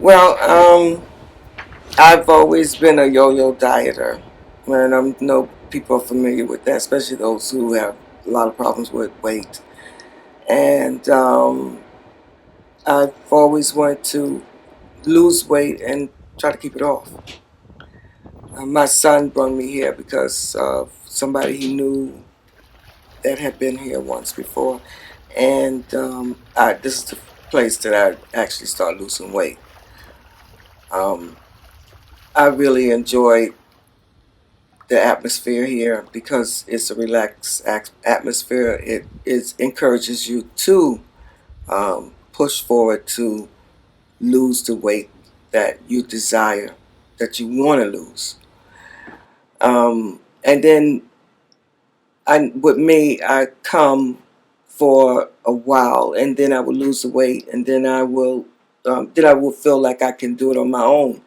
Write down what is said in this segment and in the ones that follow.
Well, I've always been a yo-yo dieter, and I know people are familiar with that, especially those who have a lot of problems with weight. And I've always wanted to lose weight and try to keep it off. My son brought me here because of somebody he knew that had been here once before, and this is the place that I actually started losing weight. Um, I really enjoy the atmosphere here because it's a relaxed atmosphere. It encourages you to push forward to lose the weight that you desire, that you want to lose. And then with me, I come for a while, and then I will lose the weight, and then I will feel like I can do it on my own.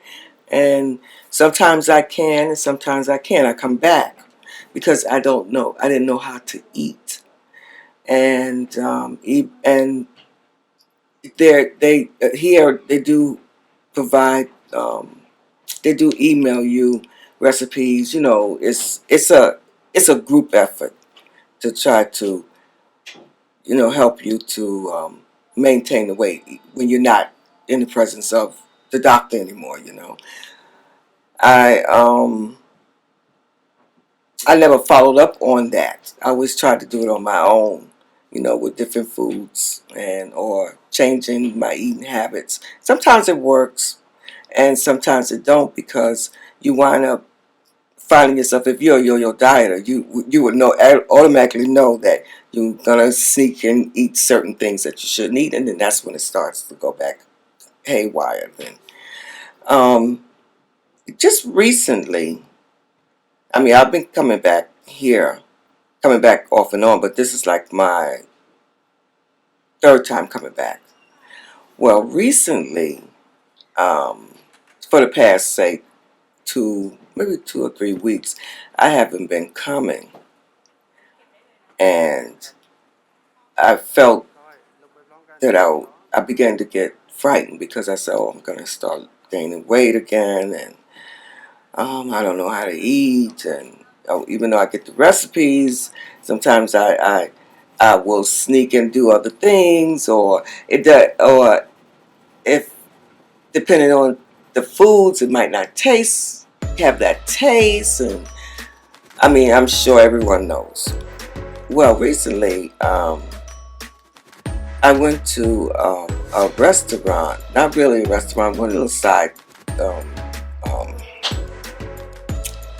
And sometimes I can, and sometimes I can't. I come back because I don't know. I didn't know how to eat, and here they do provide. They do email you recipes. You know, it's a group effort to try to help you to maintain the weight when you're not in the presence of the doctor anymore. I um I never followed up on that. I always tried to do it on my own, with different foods and or changing my eating habits. Sometimes it works and sometimes it don't because you wind up finding yourself, if you're a yo-yo dieter, you would know automatically know that you're gonna sneak and eat certain things that you shouldn't eat, and then that's when it starts to go back haywire. Then, um, just recently, I mean, I've been coming back here, coming back off and on, but this is like my third time coming back. Well, recently, um, for the past, say, maybe 2 or 3 weeks, I haven't been coming, and I felt that I began to get frightened because I said, "Oh, I'm going to start gaining weight again, and I don't know how to eat." And even though I get the recipes, sometimes I will sneak and do other things, or or if depending on the foods, it might not have that taste, and I mean, I'm sure everyone knows. Well, recently, I went to a restaurant, not really a restaurant, one little side, um, um,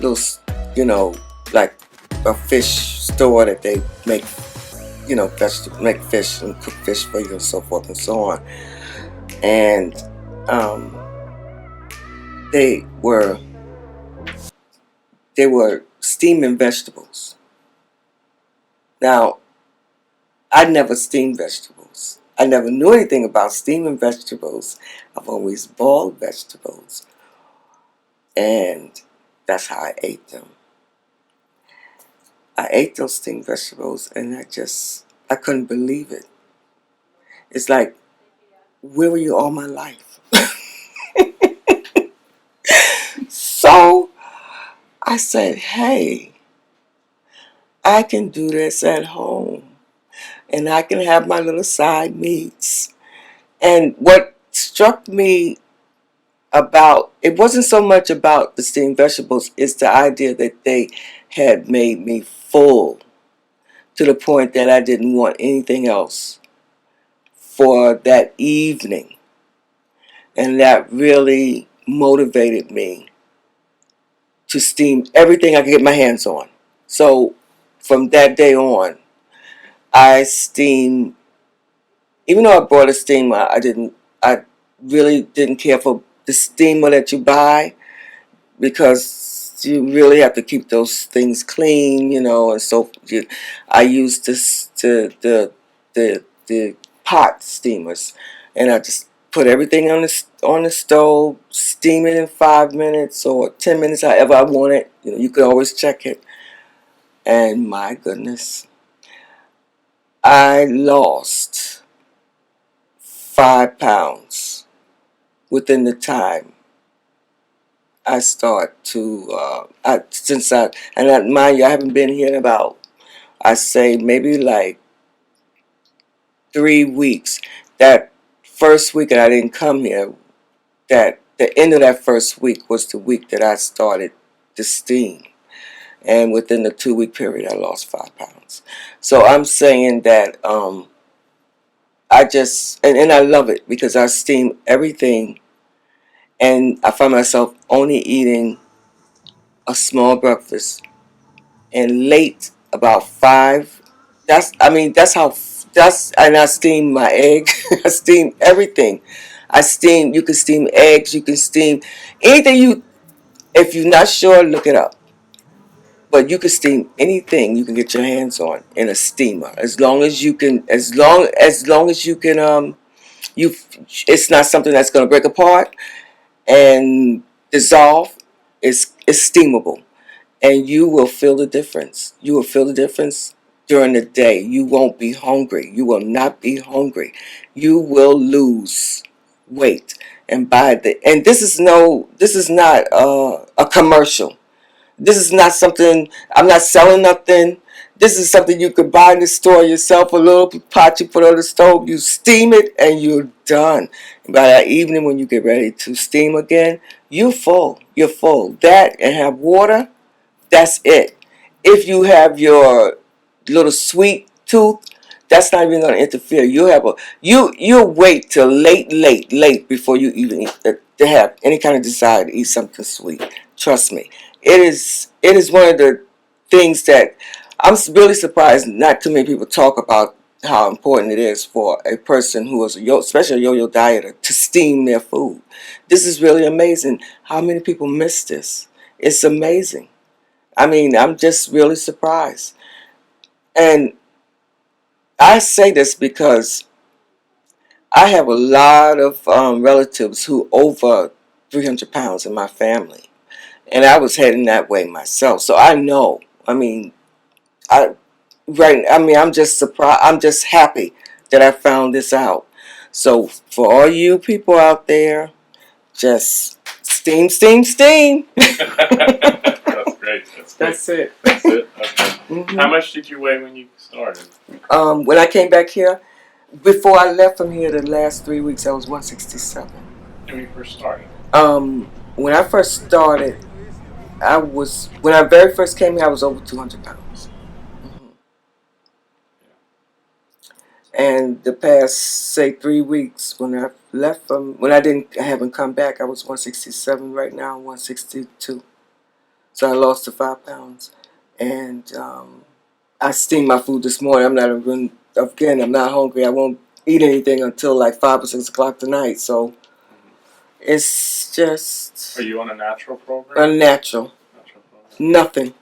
little, like a fish store that they make, make fish and cook fish for you and so forth and so on. And um, they were they were steaming vegetables. Now, I never steamed vegetables. I never knew anything about steaming vegetables. I've always boiled vegetables, and that's how I ate them. I ate those steamed vegetables, and I couldn't believe it. It's like, where were you all my life? So I said, hey, I can do this at home, and I can have my little side meats. And what struck me about it wasn't so much about the steamed vegetables, it's the idea that they had made me full to the point that I didn't want anything else for that evening. And that really motivated me to steam everything I could get my hands on. So from that day on, I steam, even though I bought a steamer, I really didn't care for the steamer that you buy because you really have to keep those things clean, and so I used the pot steamers, and I just put everything on the stove, steam it in 5 minutes or 10 minutes, however I want it. You can always check it. And my goodness, I lost 5 pounds within the time I start to, mind you, I haven't been here in about, I say maybe like 3 weeks. That first week that I didn't come here, that the end of that first week was the week that I started to steam. And within the 2 week period, I lost 5 pounds. So I'm saying that I just, and I love it because I steam everything, and I find myself only eating a small breakfast, and late about 5. And I steam my egg. I steam everything. You can steam eggs, you can steam anything if you're not sure, look it up. But you can steam anything you can get your hands on in a steamer, as long as you can, as long as you can, you, it's not something that's going to break apart and dissolve. It's steamable, and you will feel the difference. You will feel the difference during the day. You won't be hungry. You will not be hungry. You will lose weight. And this is not a commercial. This is not something, I'm not selling nothing. This is something you could buy in the store yourself, a little pot you put on the stove, you steam it, and you're done. And by that evening when you get ready to steam again, you're full. You're full. That and have water, that's it. If you have your little sweet tooth, that's not even going to interfere. You'll wait till late before you even eat, to have any kind of desire to eat something sweet. Trust me, it is one of the things that I'm really surprised not too many people talk about, how important it is for a person who is especially a yo-yo dieter, to steam their food. This is really amazing. How many people miss this? It's amazing. I mean, I'm just really surprised. And I say this because I have a lot of relatives who over 300 pounds in my family. And I was heading that way myself. So I know. I mean, I'm just surprised. I'm just happy that I found this out. So for all you people out there, just steam, steam, steam. That's great. That's it. That's it. Okay. Mm-hmm. How much did you weigh when you started? When I came back here, before I left from here, the last 3 weeks, I was 167. When you first started? When I first started, when I very first came here, I was over 200 pounds. Mm-hmm. And the past, say, 3 weeks, when I haven't come back, I was 167. Right now, 162. So I lost the 5 pounds. And I steamed my food this morning. I'm not hungry. I won't eat anything until like 5 or 6 o'clock tonight. So it's just. Are you on a natural program? Unnatural. Nothing.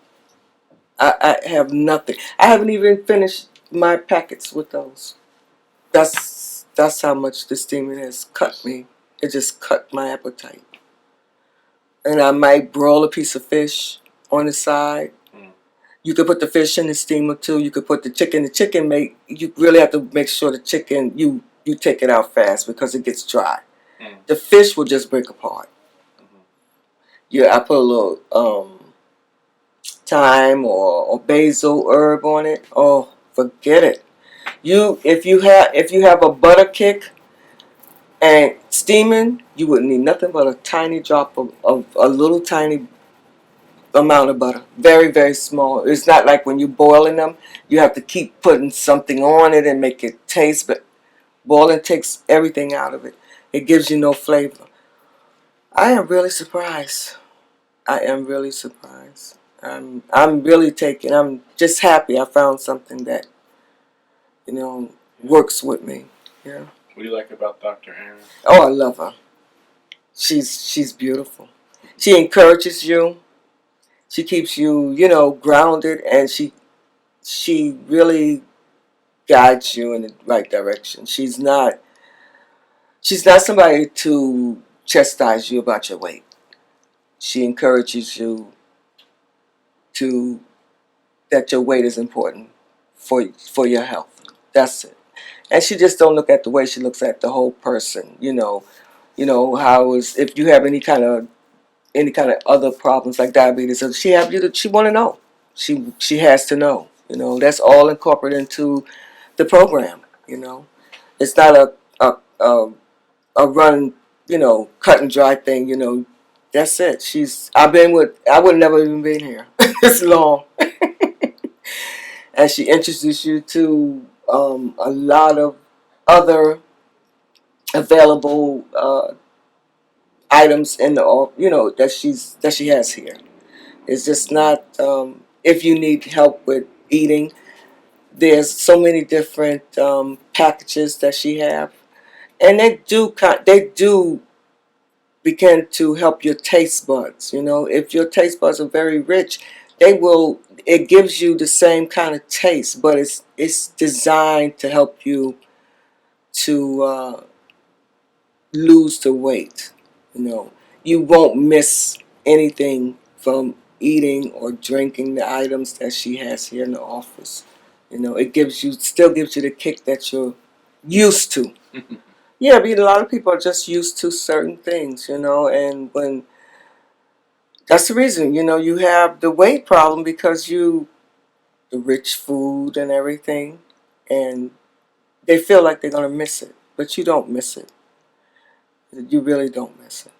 I have nothing. I haven't even finished my packets with those. That's how much the steaming has cut me. It just cut my appetite. And I might broil a piece of fish on the side. You could put the fish in the steamer too. You could put the chicken. You really have to make sure the chicken, you take it out fast because it gets dry. The fish will just break apart. Yeah, I put a little thyme or basil herb on it. Oh, forget it. If you have a butter kick and steaming, you wouldn't need nothing but a tiny drop of a little tiny amount of butter. Very, very small. It's not like when you're boiling them, you have to keep putting something on it and make it taste, but boiling takes everything out of it. It gives you no flavor. I am really surprised. I am really surprised. I'm just happy I found something that, works with me. Yeah. What do you like about Dr. Aron? Oh, I love her. She's beautiful. She encourages you. She keeps you, grounded, and she really guides you in the right direction. She's not somebody to chastise you about your weight. She encourages you that your weight is important for your health. That's it. And she just don't look at the weight. She looks at the whole person. you know, how is, if you have any kind of other problems like diabetes, if she have you, she want to know. She has to know. You know, that's all incorporated into the program. You know, it's not a run, you know, cut and dry thing. You know, that's it. I would never even been here this long. And she introduced you to a lot of other available items in the, you know, that she has here. It's just not, if you need help with eating, there's so many different packages that she have, and they do begin to help your taste buds. You know, if your taste buds are very rich, it gives you the same kind of taste, but it's designed to help you to lose the weight. You know, you won't miss anything from eating or drinking the items that she has here in the office. You know, still gives you the kick that you're used to. Yeah, but a lot of people are just used to certain things, you know, and when that's the reason, you know, you have the weight problem because the rich food and everything, and they feel like they're gonna miss it, but you don't miss it. You really don't miss it.